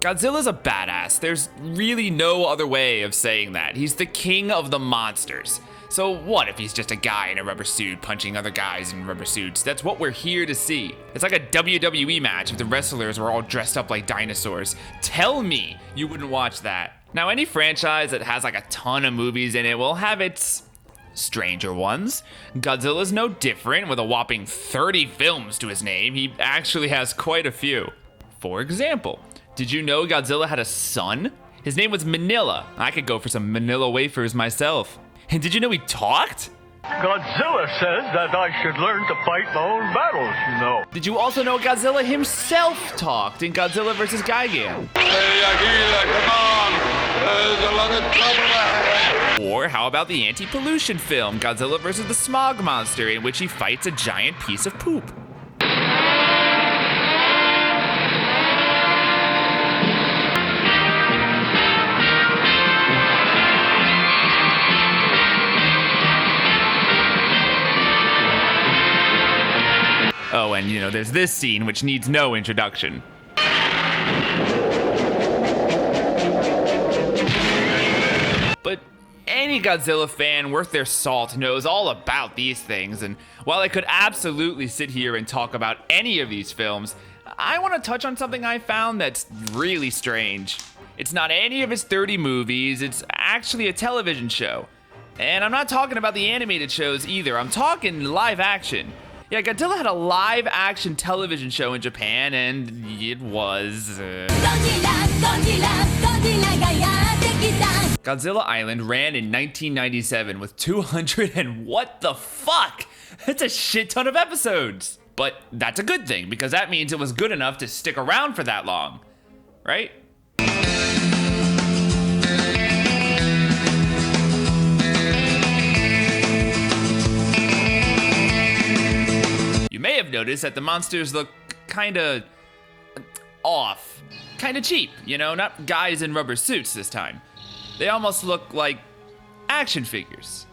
Godzilla's a badass. There's really no other way of saying that. He's the king of the monsters. So what if he's just a guy in a rubber suit punching other guys in rubber suits? That's what we're here to see. It's like a WWE match if the wrestlers were all dressed up like dinosaurs. Tell me you wouldn't watch that. Now, any franchise that has like a ton of movies in it will have its stranger ones. Godzilla's no different. With a whopping 30 films to his name, he actually has quite a few. For example, did you know Godzilla had a son? His name was Manila. I could go for some Manila wafers myself. And did you know he talked? Godzilla says that I should learn to fight my own battles, you know. Did you also know Godzilla himself talked in Godzilla vs. Gigan? Hey, Akira, come on! There's a lot of trouble ahead. Or how about the anti-pollution film, Godzilla vs. the Smog Monster, in which he fights a giant piece of poop? Oh, and there's this scene which needs no introduction. But any Godzilla fan worth their salt knows all about these things, and while I could absolutely sit here and talk about any of these films, I want to touch on something I found that's really strange. It's not any of his 30 movies, it's actually a television show. And I'm not talking about the animated shows either, I'm talking live action. Yeah, Godzilla had a live-action television show in Japan, and it was... Godzilla Island ran in 1997 with 200 and what the fuck? That's a shit ton of episodes. But that's a good thing, because that means it was good enough to stick around for that long, right? You may have noticed that the monsters look kinda off. Kinda cheap, not guys in rubber suits this time. They almost look like action figures.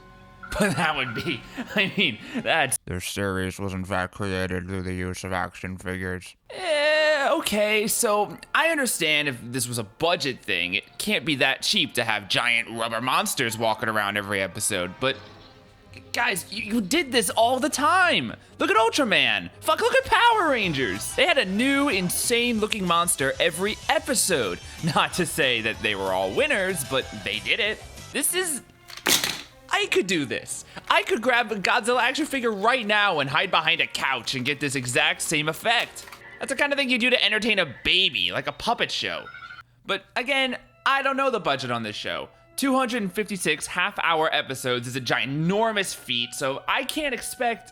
But that would be, that's... This series was in fact created through the use of action figures. Okay, so I understand if this was a budget thing, it can't be that cheap to have giant rubber monsters walking around every episode, but... Guys, you did this all the time. Look at Ultraman. Fuck, look at Power Rangers. They had a new, insane-looking monster every episode. Not to say that they were all winners, but they did it. I could do this. I could grab a Godzilla action figure right now and hide behind a couch and get this exact same effect. That's the kind of thing you do to entertain a baby, like a puppet show. But again, I don't know the budget on this show. 256 half-hour episodes is a ginormous feat, so I can't expect...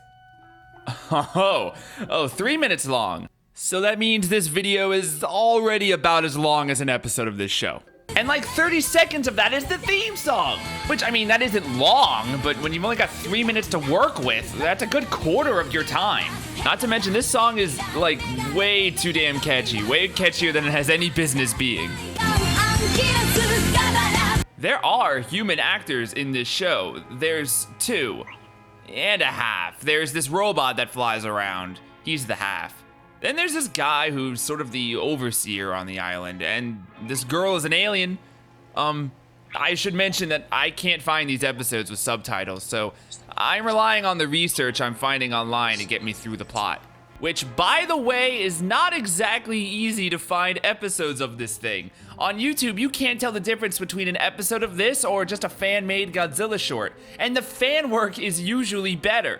3 minutes long. So that means this video is already about as long as an episode of this show. And like 30 seconds of that is the theme song. Which, that isn't long, but when you've only got 3 minutes to work with, that's a good quarter of your time. Not to mention, this song is, like, way too damn catchy. Way catchier than it has any business being. There are human actors in this show. There's 2.5. There's this robot that flies around. He's the half. Then there's this guy who's sort of the overseer on the island, and this girl is an alien. I should mention that I can't find these episodes with subtitles, so I'm relying on the research I'm finding online to get me through the plot. Which, by the way, is not exactly easy to find episodes of this thing. On YouTube, you can't tell the difference between an episode of this or just a fan-made Godzilla short, and the fan work is usually better.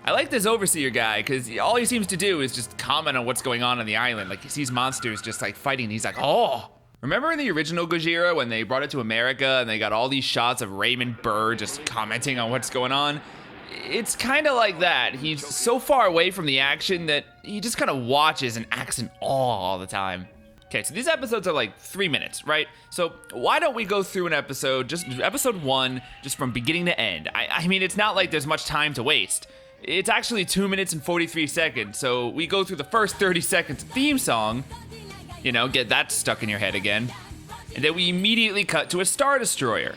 I like this overseer guy, because all he seems to do is just comment on what's going on the island. Like, he sees monsters just, like, fighting, and he's like, oh! Remember in the original Gojira when they brought it to America, and they got all these shots of Raymond Burr just commenting on what's going on? It's kind of like that. He's so far away from the action that he just kind of watches and acts in awe all the time. Okay, so these episodes are like 3 minutes, right? So why don't we go through an episode, just episode 1, just from beginning to end? It's not like there's much time to waste. It's actually 2 minutes and 43 seconds, so we go through the first 30 seconds theme song, get that stuck in your head again, and then we immediately cut to a Star Destroyer.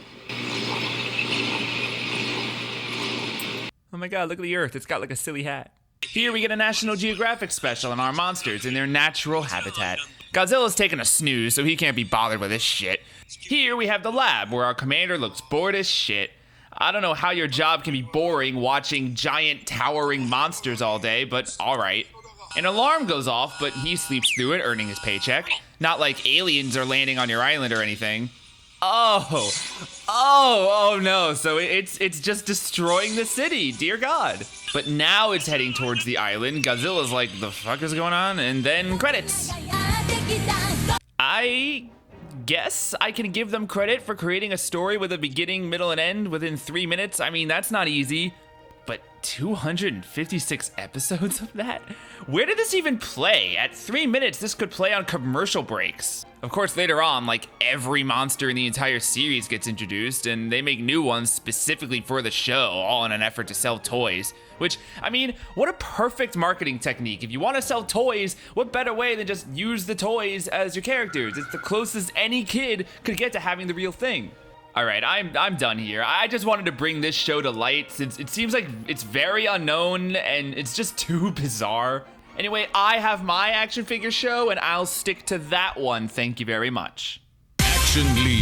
Oh my god, look at the Earth, it's got like a silly hat. Here we get a National Geographic special on our monsters in their natural habitat. Godzilla's taking a snooze, so he can't be bothered with this shit. Here we have the lab, where our commander looks bored as shit. I don't know how your job can be boring watching giant towering monsters all day, but alright. An alarm goes off, but he sleeps through it, earning his paycheck. Not like aliens are landing on your island or anything. Oh no, so it's just destroying the city, dear God. But now it's heading towards the island. Godzilla's like, the fuck is going on? And then credits. I guess I can give them credit for creating a story with a beginning, middle, and end within 3 minutes. I mean, that's not easy. But 256 episodes of that? Where did this even play? At 3 minutes, this could play on commercial breaks. Of course, later on, like, every monster in the entire series gets introduced, and they make new ones specifically for the show, all in an effort to sell toys. Which, I mean, what a perfect marketing technique. If you want to sell toys, what better way than just use the toys as your characters? It's the closest any kid could get to having the real thing. All right, I'm done here. I just wanted to bring this show to light since it seems like it's very unknown and it's just too bizarre. Anyway, I have my action figure show and I'll stick to that one. Thank you very much. Action League.